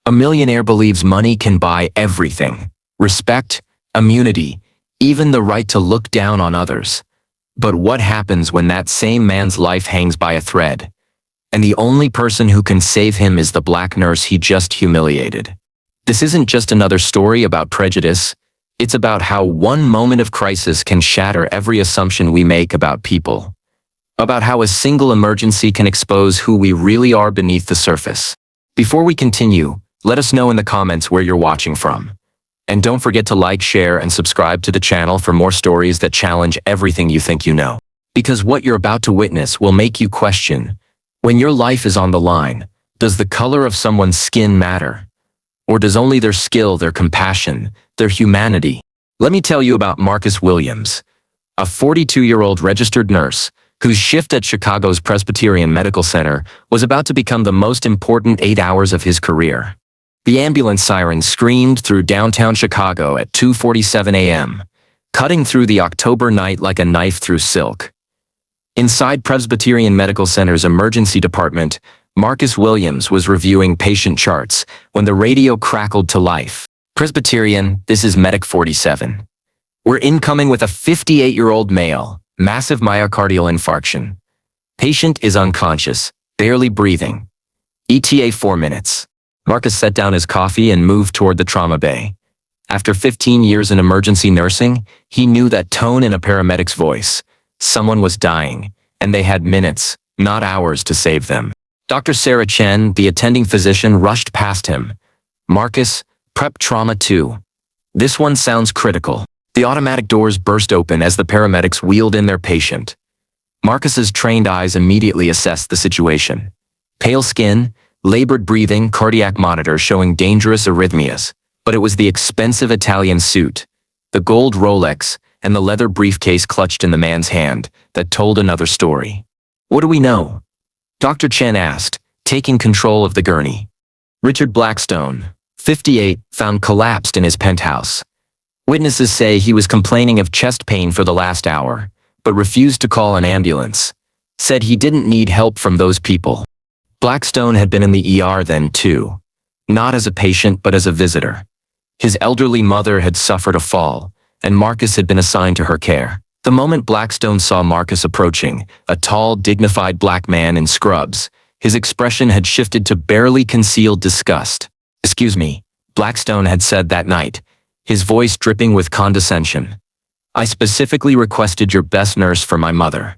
A millionaire believes money can buy everything: respect, immunity, even the right to look down on others. But what happens when that same man's life hangs by a thread, and the only person who can save him is the black nurse he just humiliated? This isn't just another story about prejudice. It's about how one moment of crisis can shatter every assumption we make about people. About how a single emergency can expose who we really are beneath the surface. Before we continue, let us know in the comments where you're watching from. And don't forget to like, share, and subscribe to the channel for more stories that challenge everything you think you know. Because what you're about to witness will make you question, when your life is on the line, does the color of someone's skin matter? Or does only their skill, their compassion, their humanity? Let me tell you about Marcus Williams, a 42-year-old registered nurse whose shift at Chicago's Presbyterian Medical Center was about to become the most important 8 hours of his career. The ambulance siren screamed through downtown Chicago at 2:47 a.m., cutting through the October night like a knife through silk. Inside Presbyterian Medical Center's emergency department, Marcus Williams was reviewing patient charts when the radio crackled to life. "Presbyterian, this is Medic 47. We're incoming with a 58-year-old male, massive myocardial infarction. Patient is unconscious, barely breathing. ETA 4 minutes. Marcus set down his coffee and moved toward the trauma bay. After 15 years in emergency nursing, he knew that tone in a paramedic's voice. Someone was dying, and they had minutes, not hours, to save them. Dr. Sarah Chen, the attending physician, rushed past him. "Marcus, prep trauma 2. This one sounds critical." The automatic doors burst open as the paramedics wheeled in their patient. Marcus's trained eyes immediately assessed the situation. Pale skin, labored breathing, cardiac monitor showing dangerous arrhythmias. But it was the expensive Italian suit, the gold Rolex, and the leather briefcase clutched in the man's hand that told another story. "What do we know?" Dr. Chen asked, taking control of the gurney. "Richard Blackstone, 58, found collapsed in his penthouse. Witnesses say he was complaining of chest pain for the last hour, but refused to call an ambulance. Said he didn't need help from those people." Blackstone had been in the ER then too. Not as a patient, but as a visitor. His elderly mother had suffered a fall, and Marcus had been assigned to her care. The moment Blackstone saw Marcus approaching, a tall, dignified black man in scrubs, his expression had shifted to barely concealed disgust. "Excuse me," Blackstone had said that night, his voice dripping with condescension. "I specifically requested your best nurse for my mother.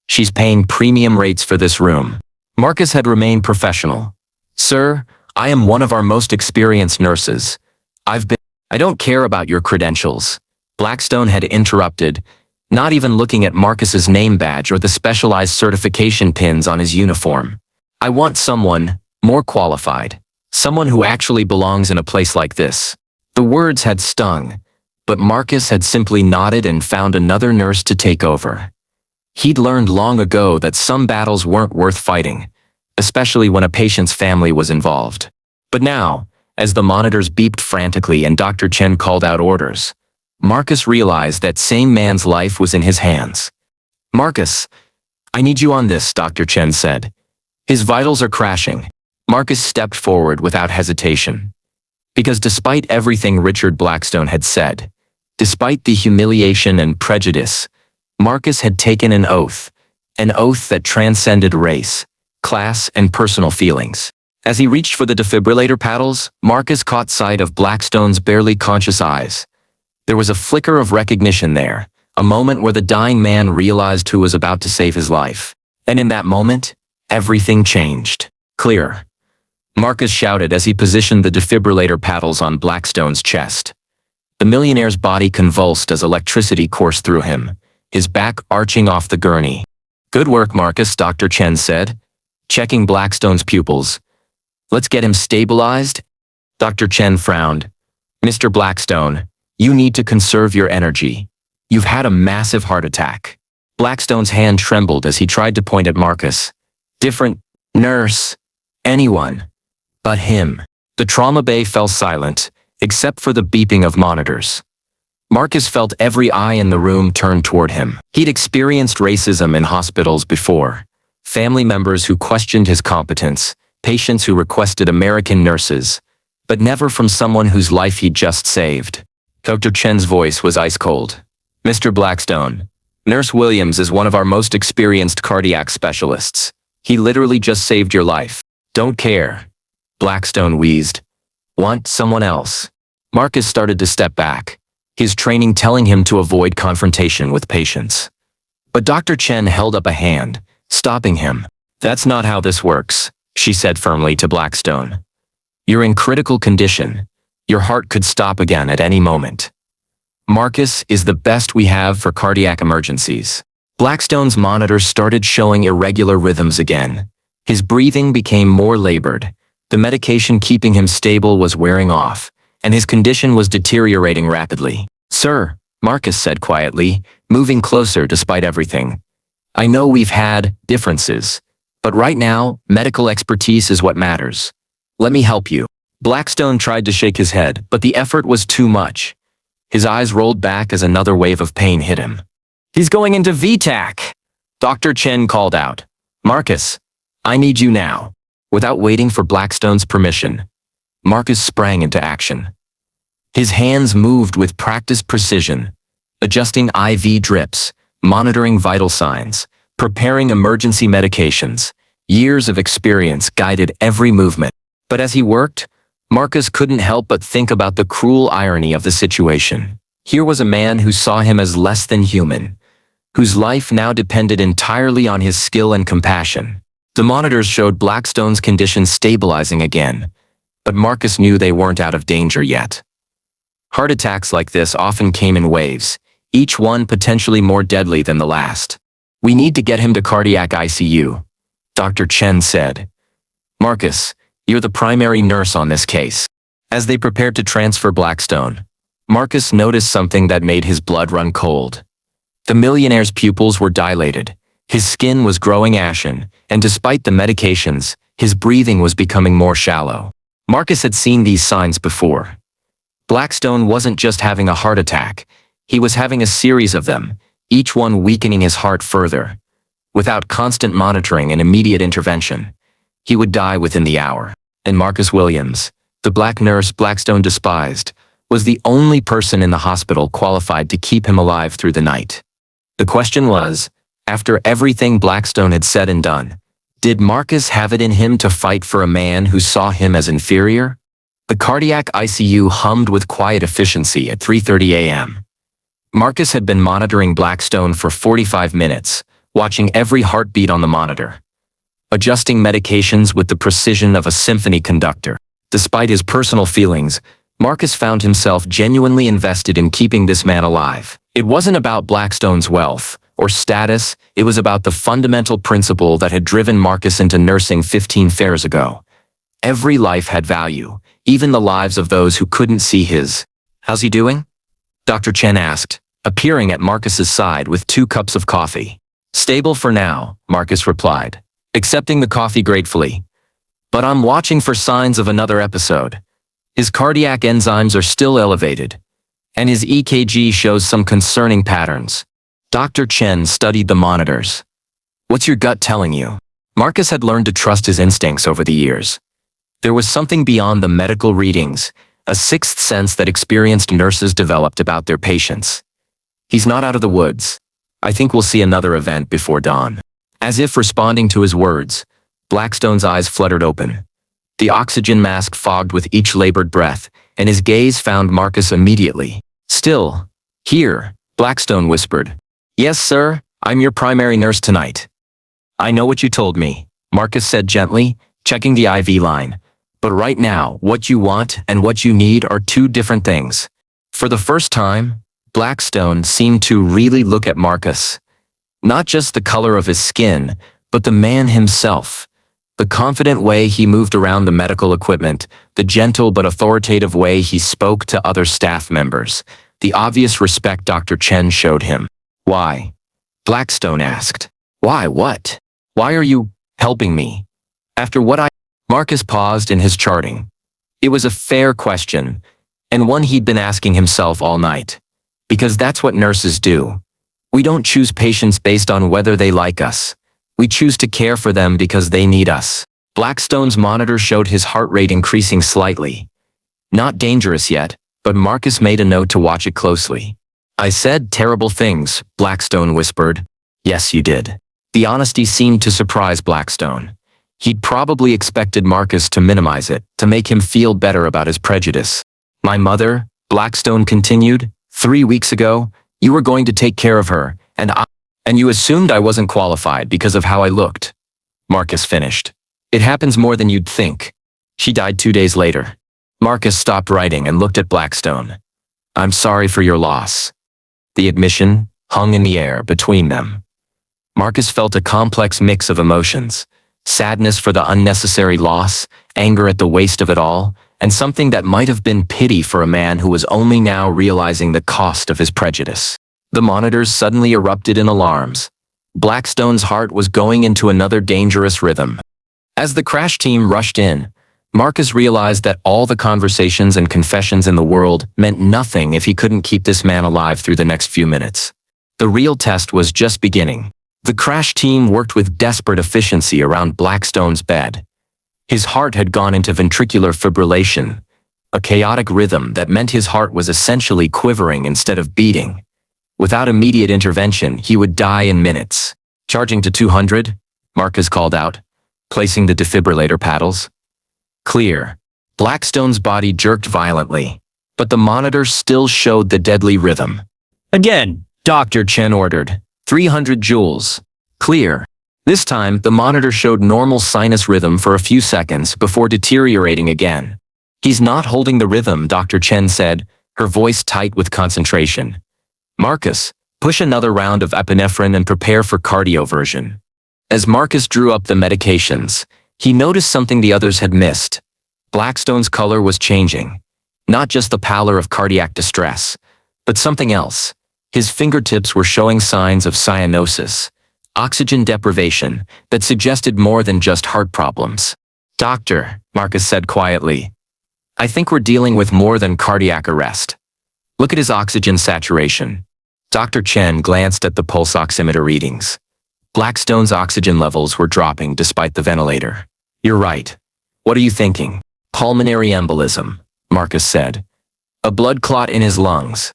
She's paying premium rates for this room." Marcus had remained professional. "Sir, I am one of our most experienced nurses. I don't care about your credentials." Blackstone had interrupted, not even looking at Marcus's name badge or the specialized certification pins on his uniform. "I want someone more qualified. Someone who actually belongs in a place like this." The words had stung, but Marcus had simply nodded and found another nurse to take over. He'd learned long ago that some battles weren't worth fighting, especially when a patient's family was involved. But now, as the monitors beeped frantically and Dr. Chen called out orders, Marcus realized that same man's life was in his hands. "Marcus, I need you on this," Dr. Chen said. "His vitals are crashing." Marcus stepped forward without hesitation. Because despite everything Richard Blackstone had said, despite the humiliation and prejudice, Marcus had taken an oath that transcended race, class, and personal feelings. As he reached for the defibrillator paddles, Marcus caught sight of Blackstone's barely conscious eyes. There was a flicker of recognition there, a moment where the dying man realized who was about to save his life. And in that moment, everything changed. "Clear," Marcus shouted as he positioned the defibrillator paddles on Blackstone's chest. The millionaire's body convulsed as electricity coursed through him, his back arching off the gurney. "Good work, Marcus," Dr. Chen said, checking Blackstone's pupils. "Let's get him stabilized." Dr. Chen frowned. "Mr. Blackstone, you need to conserve your energy. You've had a massive heart attack." Blackstone's hand trembled as he tried to point at Marcus. Different nurse, anyone but him. The trauma bay fell silent, except for the beeping of monitors. Marcus felt every eye in the room turn toward him. He'd experienced racism in hospitals before. Family members who questioned his competence, patients who requested American nurses, but never from someone whose life he'd just saved. Dr. Chen's voice was ice cold. Mr. Blackstone, Nurse Williams is one of our most experienced cardiac specialists. He literally just saved your life. Don't care. Blackstone wheezed. Want someone else? Marcus started to step back, his training telling him to avoid confrontation with patients. But Dr. Chen held up a hand, stopping him. That's not how this works, she said firmly to Blackstone. You're in critical condition. Your heart could stop again at any moment. Marcus is the best we have for cardiac emergencies. Blackstone's monitor started showing irregular rhythms again. His breathing became more labored. The medication keeping him stable was wearing off, and his condition was deteriorating rapidly. Sir, Marcus said quietly, moving closer despite everything. I know we've had differences, but right now, medical expertise is what matters. Let me help you. Blackstone tried to shake his head, but the effort was too much. His eyes rolled back as another wave of pain hit him. He's going into VTAC! Dr. Chen called out. Marcus, I need you now. Without waiting for Blackstone's permission, Marcus sprang into action. His hands moved with practiced precision, adjusting IV drips, monitoring vital signs, preparing emergency medications. Years of experience guided every movement. But as he worked, Marcus couldn't help but think about the cruel irony of the situation. Here was a man who saw him as less than human, whose life now depended entirely on his skill and compassion. The monitors showed Blackstone's condition stabilizing again, but Marcus knew they weren't out of danger yet. Heart attacks like this often came in waves, each one potentially more deadly than the last. We need to get him to cardiac ICU, Dr. Chen said. Marcus, you're the primary nurse on this case. As they prepared to transfer Blackstone, Marcus noticed something that made his blood run cold. The millionaire's pupils were dilated, his skin was growing ashen, and despite the medications, his breathing was becoming more shallow. Marcus had seen these signs before. Blackstone wasn't just having a heart attack, he was having a series of them, each one weakening his heart further. Without constant monitoring and immediate intervention, he would die within the hour. And Marcus Williams, the black nurse Blackstone despised, was the only person in the hospital qualified to keep him alive through the night. The question was, after everything Blackstone had said and done, did Marcus have it in him to fight for a man who saw him as inferior? The cardiac ICU hummed with quiet efficiency at 3:30 a.m. Marcus had been monitoring Blackstone for 45 minutes, watching every heartbeat on the monitor, adjusting medications with the precision of a symphony conductor. Despite his personal feelings, Marcus found himself genuinely invested in keeping this man alive. It wasn't about Blackstone's wealth or status, it was about the fundamental principle that had driven Marcus into nursing 15 years ago. Every life had value, even the lives of those who couldn't see his. How's he doing? Dr. Chen asked, appearing at Marcus's side with 2 cups of coffee. Stable for now, Marcus replied, accepting the coffee gratefully. But I'm watching for signs of another episode. His cardiac enzymes are still elevated, and his EKG shows some concerning patterns. Dr. Chen studied the monitors. What's your gut telling you? Marcus had learned to trust his instincts over the years. There was something beyond the medical readings, a sixth sense that experienced nurses developed about their patients. He's not out of the woods. I think we'll see another event before dawn. As if responding to his words, Blackstone's eyes fluttered open. The oxygen mask fogged with each labored breath, and his gaze found Marcus immediately. Still, here, Blackstone whispered. Yes, sir, I'm your primary nurse tonight. I know what you told me, Marcus said gently, checking the IV line. But right now, what you want and what you need are 2 different things. For the first time, Blackstone seemed to really look at Marcus. Not just the color of his skin, but the man himself. The confident way he moved around the medical equipment, the gentle but authoritative way he spoke to other staff members, the obvious respect Dr. Chen showed him. Why? Blackstone asked. Why what? Why are you helping me? After what I... Marcus paused in his charting. It was a fair question, and one he'd been asking himself all night. Because that's what nurses do. We don't choose patients based on whether they like us. We choose to care for them because they need us. Blackstone's monitor showed his heart rate increasing slightly, Not dangerous yet, but Marcus made a note to watch it closely. I said terrible things, Blackstone whispered. Yes, you did. The honesty seemed to surprise Blackstone. He'd probably expected Marcus to minimize it, to make him feel better about his prejudice. My mother, Blackstone continued, 3 weeks ago, you were going to take care of her, and you assumed I wasn't qualified because of how I looked. Marcus finished. It happens more than you'd think. She died 2 days later. Marcus stopped writing and looked at Blackstone. I'm sorry for your loss. The admission hung in the air between them. Marcus felt a complex mix of emotions. Sadness for the unnecessary loss, anger at the waste of it all, and something that might have been pity for a man who was only now realizing the cost of his prejudice. The monitors suddenly erupted in alarms. Blackstone's heart was going into another dangerous rhythm. As the crash team rushed in, Marcus realized that all the conversations and confessions in the world meant nothing if he couldn't keep this man alive through the next few minutes. The real test was just beginning. The crash team worked with desperate efficiency around Blackstone's bed. His heart had gone into ventricular fibrillation, a chaotic rhythm that meant his heart was essentially quivering instead of beating. Without immediate intervention, he would die in minutes. Charging to 200, Marcus called out, placing the defibrillator paddles. Clear. Blackstone's body jerked violently, but the monitor still showed the deadly rhythm. Again, Dr. Chen ordered. 300 joules. Clear. This time, the monitor showed normal sinus rhythm for a few seconds before deteriorating again. He's not holding the rhythm, Dr. Chen said, her voice tight with concentration. Marcus, push another round of epinephrine and prepare for cardioversion. As Marcus drew up the medications, he noticed something the others had missed. Blackstone's color was changing. Not just the pallor of cardiac distress, but something else. His fingertips were showing signs of cyanosis, oxygen deprivation, that suggested more than just heart problems. Doctor, Marcus said quietly, I think we're dealing with more than cardiac arrest. Look at his oxygen saturation. Dr. Chen glanced at the pulse oximeter readings. Blackstone's oxygen levels were dropping despite the ventilator. You're right. What are you thinking? Pulmonary embolism, Marcus said. A blood clot in his lungs.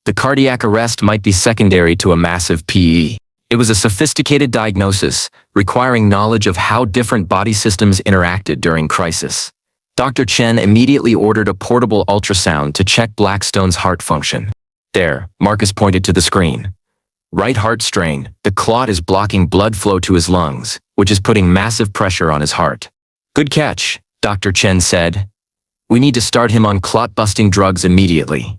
The cardiac arrest might be secondary to a massive PE. It was a sophisticated diagnosis, requiring knowledge of how different body systems interacted during crisis. Dr. Chen immediately ordered a portable ultrasound to check Blackstone's heart function. There, Marcus pointed to the screen. Right heart strain, the clot is blocking blood flow to his lungs, which is putting massive pressure on his heart. Good catch, Dr. Chen said. We need to start him on clot-busting drugs immediately.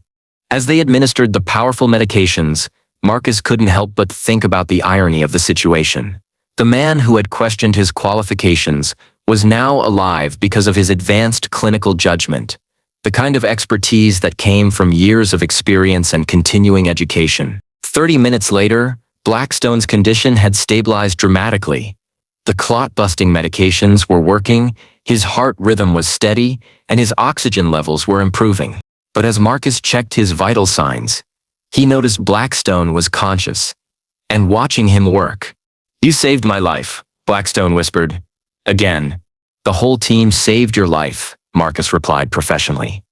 As they administered the powerful medications, Marcus couldn't help but think about the irony of the situation. The man who had questioned his qualifications was now alive because of his advanced clinical judgment, the kind of expertise that came from years of experience and continuing education. 30 minutes later, Blackstone's condition had stabilized dramatically. The clot-busting medications were working, his heart rhythm was steady, and his oxygen levels were improving. But as Marcus checked his vital signs, he noticed Blackstone was conscious and watching him work. You saved my life, Blackstone whispered. Again. The whole team saved your life, Marcus replied professionally.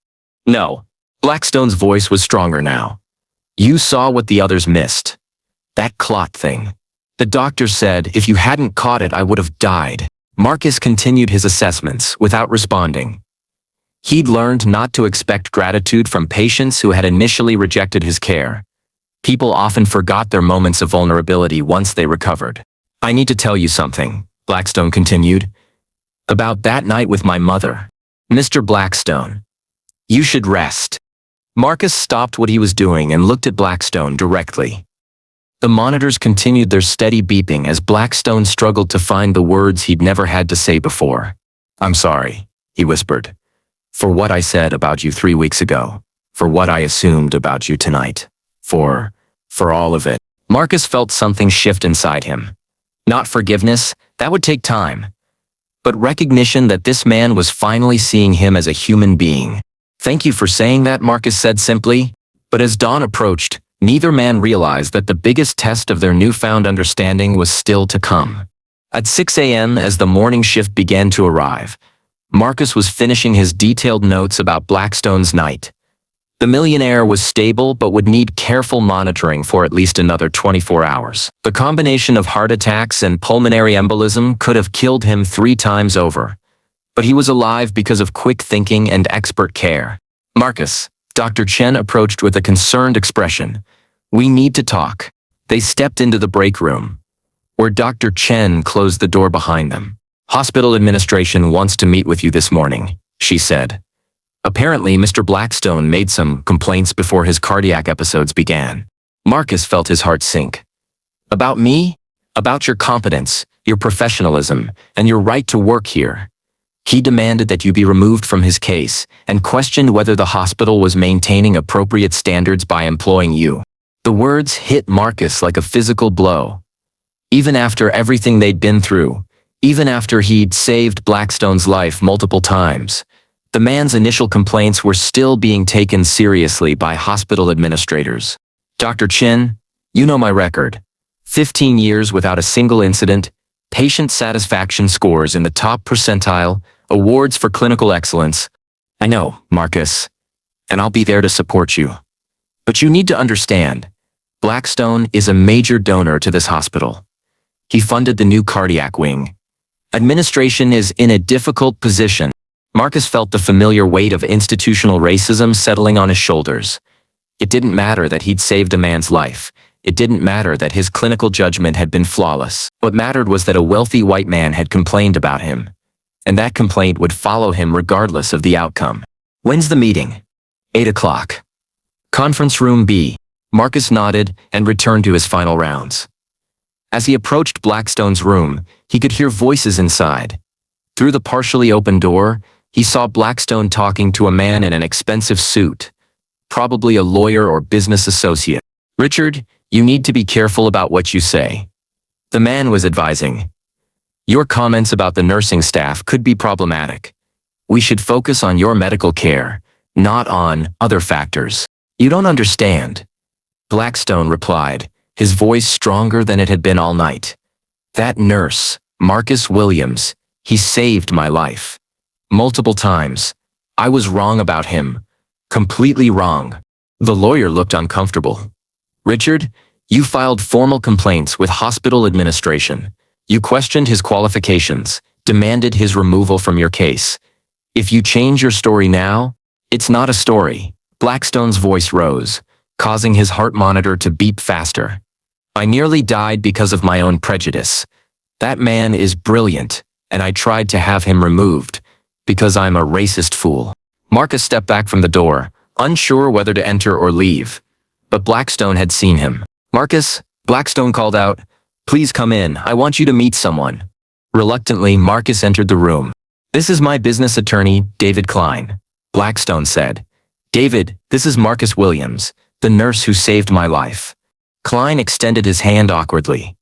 No. Blackstone's voice was stronger now. You saw what the others missed. That clot thing. The doctor said if you hadn't caught it I would have died. Marcus continued his assessments without responding. He'd learned not to expect gratitude from patients who had initially rejected his care. People often forgot their moments of vulnerability once they recovered. I need to tell you something, Blackstone continued. About that night with my mother. Mr. Blackstone. You should rest. Marcus stopped what he was doing and looked at Blackstone directly. The monitors continued their steady beeping as Blackstone struggled to find the words he'd never had to say before. I'm sorry, he whispered. For what I said about you 3 weeks ago. For what I assumed about you tonight. For all of it. Marcus felt something shift inside him. Not forgiveness, that would take time. But recognition that this man was finally seeing him as a human being. Thank you for saying that, Marcus said simply. But as dawn approached, neither man realized that the biggest test of their newfound understanding was still to come. At 6 a.m. as the morning shift began to arrive, Marcus was finishing his detailed notes about Blackstone's night. The millionaire was stable but would need careful monitoring for at least another 24 hours. The combination of heart attacks and pulmonary embolism could have killed him 3 times over. But he was alive because of quick thinking and expert care. Marcus, Dr. Chen approached with a concerned expression. We need to talk. They stepped into the break room, where Dr. Chen closed the door behind them. Hospital administration wants to meet with you this morning, she said. Apparently, Mr. Blackstone made some complaints before his cardiac episodes began. Marcus felt his heart sink. About me? About your competence, your professionalism, and your right to work here. He demanded that you be removed from his case and questioned whether the hospital was maintaining appropriate standards by employing you. The words hit Marcus like a physical blow. Even after everything they'd been through, even after he'd saved Blackstone's life multiple times, the man's initial complaints were still being taken seriously by hospital administrators. Dr. Chin, you know my record. 15 years without a single incident, patient satisfaction scores in the top percentile, awards for clinical excellence. I know, Marcus, and I'll be there to support you. But you need to understand, Blackstone is a major donor to this hospital. He funded the new cardiac wing. Administration is in a difficult position. Marcus felt the familiar weight of institutional racism settling on his shoulders. It didn't matter that he'd saved a man's life. It didn't matter that his clinical judgment had been flawless. What mattered was that a wealthy white man had complained about him, and that complaint would follow him regardless of the outcome. When's the meeting? 8 o'clock. Conference room B. Marcus nodded and returned to his final rounds. As he approached Blackstone's room, he could hear voices inside. Through the partially open door, he saw Blackstone talking to a man in an expensive suit, probably a lawyer or business associate. Richard, you need to be careful about what you say. The man was advising. Your comments about the nursing staff could be problematic. We should focus on your medical care, not on other factors. You don't understand. Blackstone replied, his voice stronger than it had been all night. That nurse, Marcus Williams, he saved my life. Multiple times. I was wrong about him. Completely wrong. The lawyer looked uncomfortable. Richard, you filed formal complaints with hospital administration. You questioned his qualifications, demanded his removal from your case. If you change your story now, it's not a story. Blackstone's voice rose, causing his heart monitor to beat faster. I nearly died because of my own prejudice. That man is brilliant, and I tried to have him removed, because I'm a racist fool. Marcus stepped back from the door, unsure whether to enter or leave. But Blackstone had seen him. Marcus, Blackstone called out, please come in, I want you to meet someone. Reluctantly, Marcus entered the room. This is my business attorney, David Klein, Blackstone said. David, this is Marcus Williams, the nurse who saved my life. Klein extended his hand awkwardly.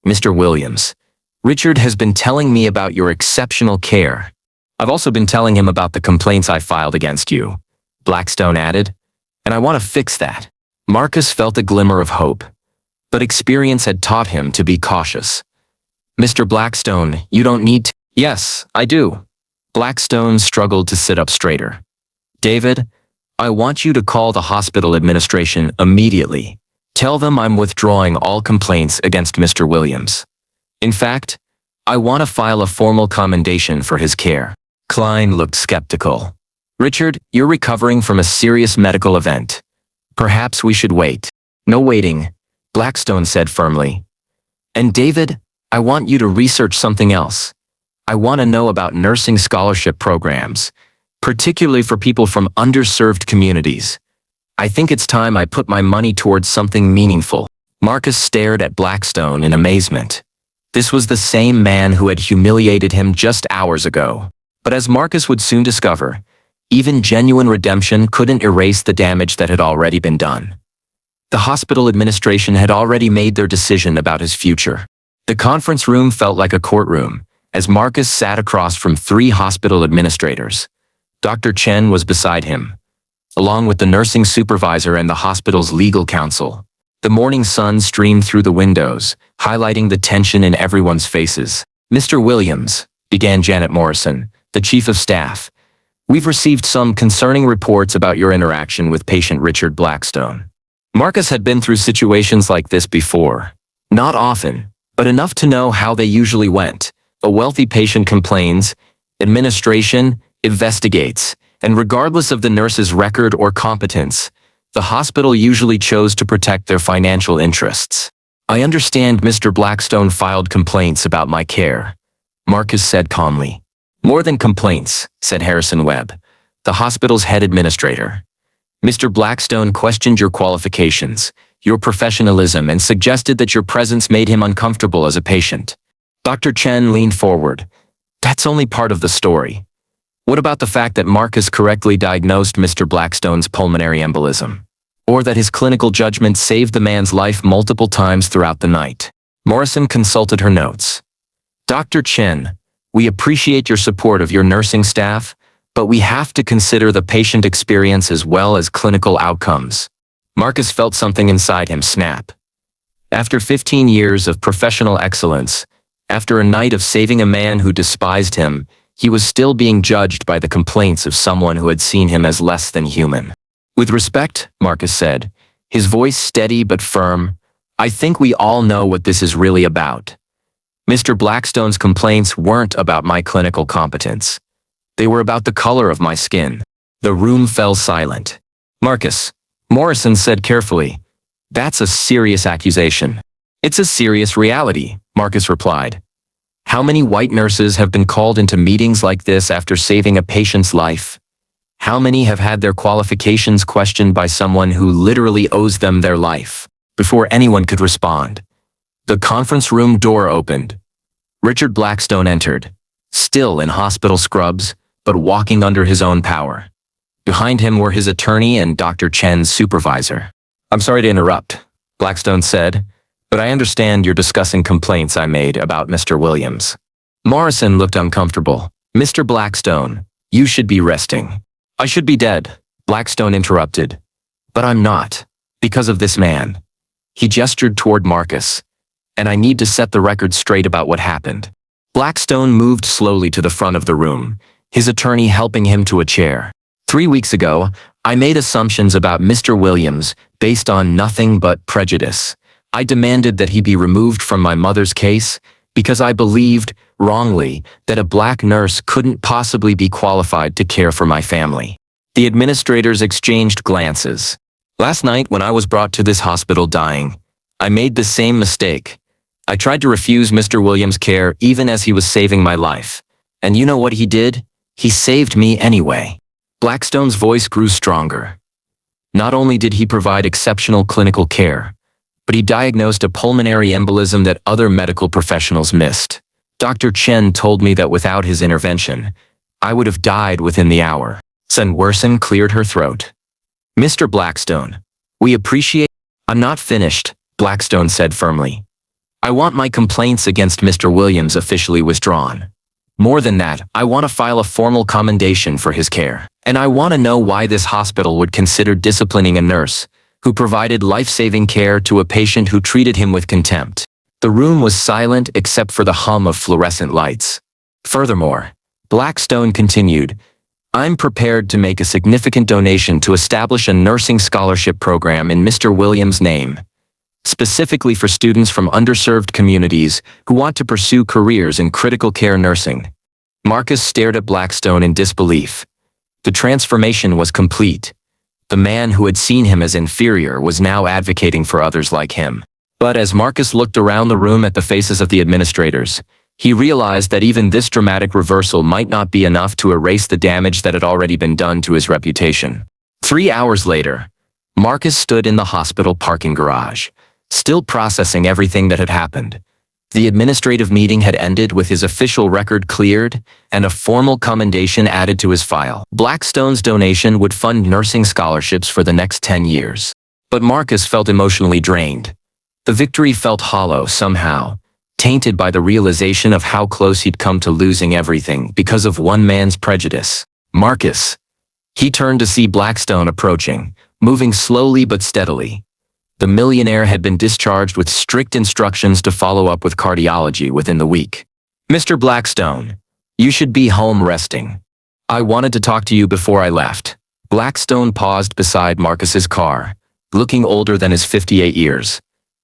Mr. Williams, Richard has been telling me about your exceptional care. I've also been telling him about the complaints I filed against you, Blackstone added, and I want to fix that. Marcus felt a glimmer of hope, but experience had taught him to be cautious. Mr. Blackstone, you don't need to— Yes, I do. Blackstone struggled to sit up straighter. David, I want you to call the hospital administration immediately. Tell them I'm withdrawing all complaints against Mr. Williams. In fact, I want to file a formal commendation for his care. Klein looked skeptical. Richard, you're recovering from a serious medical event. Perhaps we should wait. No waiting, Blackstone said firmly. And David, I want you to research something else. I want to know about nursing scholarship programs, particularly for people from underserved communities. I think it's time I put my money towards something meaningful. Marcus stared at Blackstone in amazement. This was the same man who had humiliated him just hours ago. But as Marcus would soon discover, even genuine redemption couldn't erase the damage that had already been done. The hospital administration had already made their decision about his future. The conference room felt like a courtroom, as Marcus sat across from 3 hospital administrators. Dr. Chen was beside him, along with the nursing supervisor and the hospital's legal counsel. The morning sun streamed through the windows, highlighting the tension in everyone's faces. Mr. Williams, began Janet Morrison, the Chief of Staff. We've received some concerning reports about your interaction with patient Richard Blackstone. Marcus had been through situations like this before. Not often, but enough to know how they usually went. A wealthy patient complains, administration investigates, and regardless of the nurse's record or competence, the hospital usually chose to protect their financial interests. I understand Mr. Blackstone filed complaints about my care, Marcus said calmly. More than complaints, said Harrison Webb, the hospital's head administrator. Mr. Blackstone questioned your qualifications, your professionalism, and suggested that your presence made him uncomfortable as a patient. Dr. Chen leaned forward. That's only part of the story. What about the fact that Marcus correctly diagnosed Mr. Blackstone's pulmonary embolism? Or that his clinical judgment saved the man's life multiple times throughout the night? Morrison consulted her notes. Dr. Chen, we appreciate your support of your nursing staff, but we have to consider the patient experience as well as clinical outcomes. Marcus felt something inside him snap. After 15 years of professional excellence, after a night of saving a man who despised him, he was still being judged by the complaints of someone who had seen him as less than human. With respect, Marcus said, his voice steady but firm, I think we all know what this is really about. Mr. Blackstone's complaints weren't about my clinical competence. They were about the color of my skin. The room fell silent. Marcus, Morrison said carefully, that's a serious accusation. It's a serious reality, Marcus replied. How many white nurses have been called into meetings like this after saving a patient's life? How many have had their qualifications questioned by someone who literally owes them their life, before anyone could respond? The conference room door opened. Richard Blackstone entered, still in hospital scrubs, but walking under his own power. Behind him were his attorney and Dr. Chen's supervisor. I'm sorry to interrupt, Blackstone said, but I understand you're discussing complaints I made about Mr. Williams. Morrison looked uncomfortable. Mr. Blackstone, you should be resting. I should be dead, Blackstone interrupted. But I'm not, because of this man. He gestured toward Marcus, and I need to set the record straight about what happened. Blackstone moved slowly to the front of the room, his attorney helping him to a chair. 3 weeks ago, I made assumptions about Mr. Williams based on nothing but prejudice. I demanded that he be removed from my mother's case because I believed, wrongly, that a black nurse couldn't possibly be qualified to care for my family. The administrators exchanged glances. Last night, when I was brought to this hospital dying, I made the same mistake. I tried to refuse Mr. Williams' care even as he was saving my life. And you know what he did? He saved me anyway. Blackstone's voice grew stronger. Not only did he provide exceptional clinical care, but he diagnosed a pulmonary embolism that other medical professionals missed. Dr. Chen told me that without his intervention, I would have died within the hour. Sun Worsen cleared her throat. Mr. Blackstone, we appreciate— I'm not finished, Blackstone said firmly. I want my complaints against Mr. Williams officially withdrawn. More than that, I want to file a formal commendation for his care. And I want to know why this hospital would consider disciplining a nurse who provided life-saving care to a patient who treated him with contempt. The room was silent except for the hum of fluorescent lights. Furthermore, Blackstone continued, I'm prepared to make a significant donation to establish a nursing scholarship program in Mr. Williams' name, specifically for students from underserved communities who want to pursue careers in critical care nursing. Marcus stared at Blackstone in disbelief. The transformation was complete. The man who had seen him as inferior was now advocating for others like him. But as Marcus looked around the room at the faces of the administrators, he realized that even this dramatic reversal might not be enough to erase the damage that had already been done to his reputation. 3 hours later, Marcus stood in the hospital parking garage, still processing everything that had happened. The administrative meeting had ended with his official record cleared and a formal commendation added to his file. Blackstone's donation would fund nursing scholarships for the next 10 years. But Marcus felt emotionally drained. The victory felt hollow somehow, tainted by the realization of how close he'd come to losing everything because of one man's prejudice. Marcus. He turned to see Blackstone approaching, moving slowly but steadily. The millionaire had been discharged with strict instructions to follow up with cardiology within the week. Mr. Blackstone, You should be home resting. I wanted to talk to you before I left. Blackstone paused beside Marcus's car, looking older than his 58 years.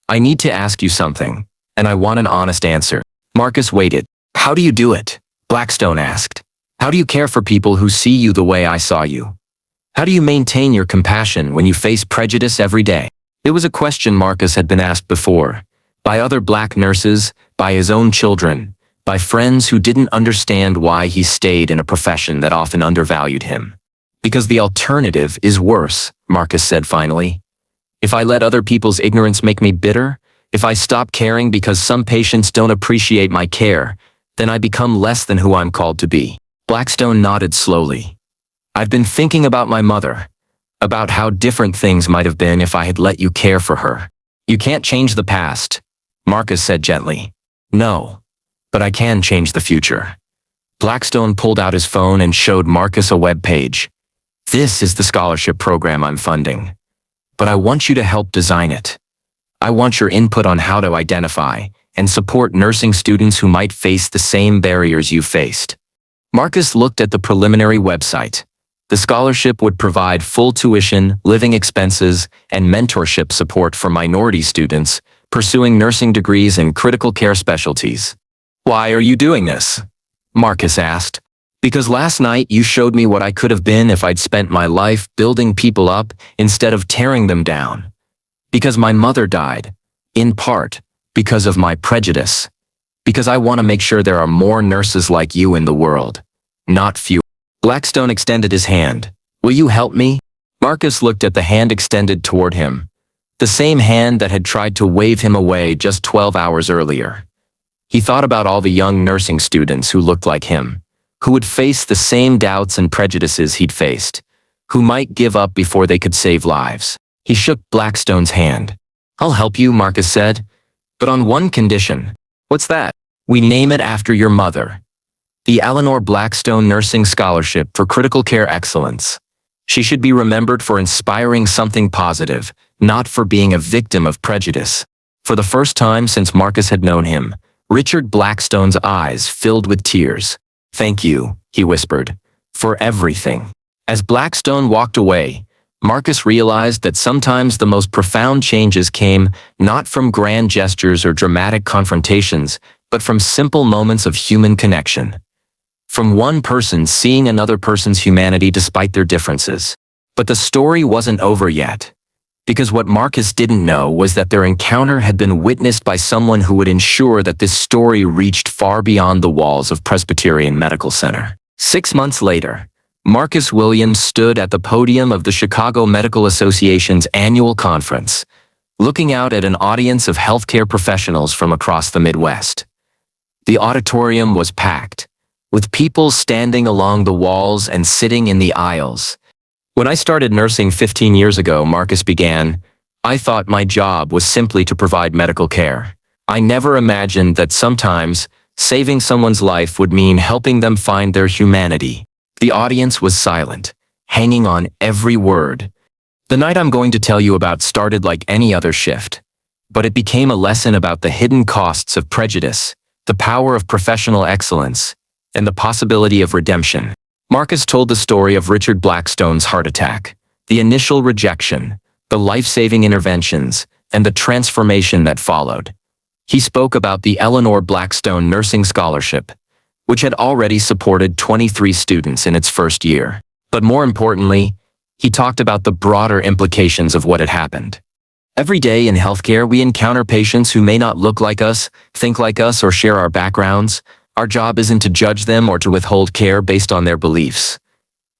I need to ask you something, and I want an honest answer. Marcus waited. How do you do it? Blackstone asked. How do you care for people who see you the way I saw you? How do you maintain your compassion when you face prejudice every day? It was a question Marcus had been asked before, by other black nurses, by his own children, by friends who didn't understand why he stayed in a profession that often undervalued him. Because the alternative is worse, Marcus said finally. If I let other people's ignorance make me bitter, if I stop caring because some patients don't appreciate my care, then I become less than who I'm called to be. Blackstone nodded slowly. I've been thinking about my mother, about how different things might have been if I had let you care for her. You can't change the past, Marcus said gently. No, but I can change the future. Blackstone pulled out his phone and showed Marcus a web page. This is the scholarship program I'm funding. But I want you to help design it. I want your input on how to identify and support nursing students who might face the same barriers you faced. Marcus looked at the preliminary website. The scholarship would provide full tuition, living expenses, and mentorship support for minority students pursuing nursing degrees in critical care specialties. Why are you doing this? Marcus asked. Because last night you showed me what I could have been if I'd spent my life building people up instead of tearing them down. Because my mother died, in part, because of my prejudice. Because I want to make sure there are more nurses like you in the world, not fewer. Blackstone extended his hand. Will you help me? Marcus looked at the hand extended toward him, the same hand that had tried to wave him away just 12 hours earlier. He thought about all the young nursing students who looked like him, who would face the same doubts and prejudices he'd faced, who might give up before they could save lives. He shook Blackstone's hand. I'll help you, Marcus said, but on one condition. What's that? We name it after your mother. The Eleanor Blackstone Nursing Scholarship for Critical Care Excellence. She should be remembered for inspiring something positive, not for being a victim of prejudice. For the first time since Marcus had known him, Richard Blackstone's eyes filled with tears. Thank you, he whispered, for everything. As Blackstone walked away, Marcus realized that sometimes the most profound changes came not from grand gestures or dramatic confrontations, but from simple moments of human connection. From one person seeing another person's humanity despite their differences. But the story wasn't over yet. Because what Marcus didn't know was that their encounter had been witnessed by someone who would ensure that this story reached far beyond the walls of Presbyterian Medical Center. 6 months later, Marcus Williams stood at the podium of the Chicago Medical Association's annual conference, looking out at an audience of healthcare professionals from across the Midwest. The auditorium was packed, with people standing along the walls and sitting in the aisles. When I started nursing 15 years ago, Marcus began, I thought my job was simply to provide medical care. I never imagined that sometimes saving someone's life would mean helping them find their humanity. The audience was silent, hanging on every word. The night I'm going to tell you about started like any other shift, but it became a lesson about the hidden costs of prejudice, the power of professional excellence, and the possibility of redemption. Marcus told the story of Richard Blackstone's heart attack, the initial rejection, the life-saving interventions, and the transformation that followed. He spoke about the Eleanor Blackstone Nursing Scholarship, which had already supported 23 students in its first year. But more importantly, he talked about the broader implications of what had happened. Every day in healthcare, we encounter patients who may not look like us, think like us, or share our backgrounds. Our job isn't to judge them or to withhold care based on their beliefs.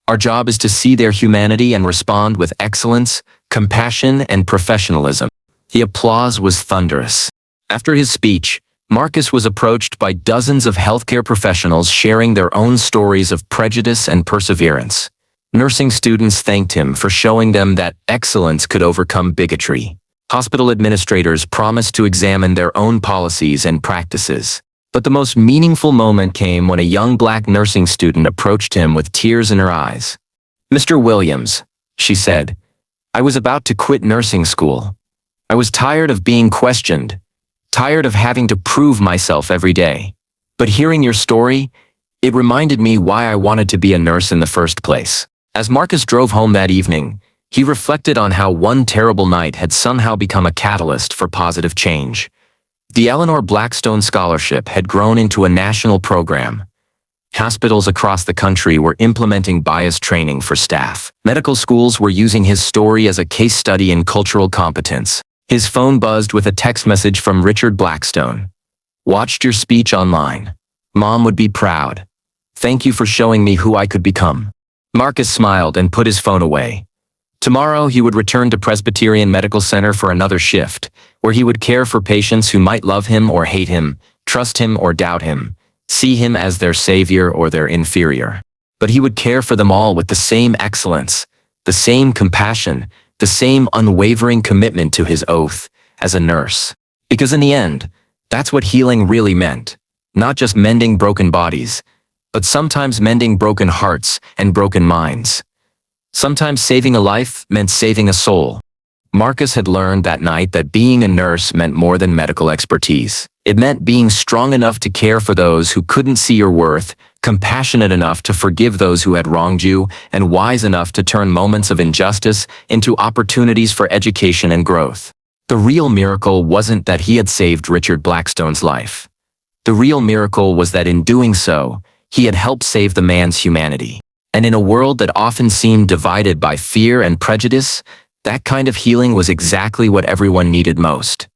Our job is to see their humanity and respond with excellence, compassion, and professionalism. The applause was thunderous. After his speech, Marcus was approached by dozens of healthcare professionals sharing their own stories of prejudice and perseverance. Nursing students thanked him for showing them that excellence could overcome bigotry. Hospital administrators promised to examine their own policies and practices. But the most meaningful moment came when a young black nursing student approached him with tears in her eyes. Mr. Williams, she said, I was about to quit nursing school. I was tired of being questioned, tired of having to prove myself every day. But hearing your story, It reminded me why I wanted to be a nurse in the first place. As Marcus drove home that evening, he reflected on how one terrible night had somehow become a catalyst for positive change. The Eleanor Blackstone Scholarship had grown into a national program. Hospitals across the country were implementing bias training for staff. Medical schools were using his story as a case study in cultural competence. His phone buzzed with a text message from Richard Blackstone. "Watched your speech online. Mom would be proud. Thank you for showing me who I could become." Marcus smiled and put his phone away. Tomorrow he would return to Presbyterian Medical Center for another shift, where he would care for patients who might love him or hate him, trust him or doubt him, see him as their savior or their inferior. But he would care for them all with the same excellence, the same compassion, the same unwavering commitment to his oath as a nurse. Because in the end, that's what healing really meant. Not just mending broken bodies, but sometimes mending broken hearts and broken minds. Sometimes saving a life meant saving a soul. Marcus had learned that night that being a nurse meant more than medical expertise. It meant being strong enough to care for those who couldn't see your worth, compassionate enough to forgive those who had wronged you, and wise enough to turn moments of injustice into opportunities for education and growth. The real miracle wasn't that he had saved Richard Blackstone's life. The real miracle was that in doing so, he had helped save the man's humanity. And in a world that often seemed divided by fear and prejudice, that kind of healing was exactly what everyone needed most.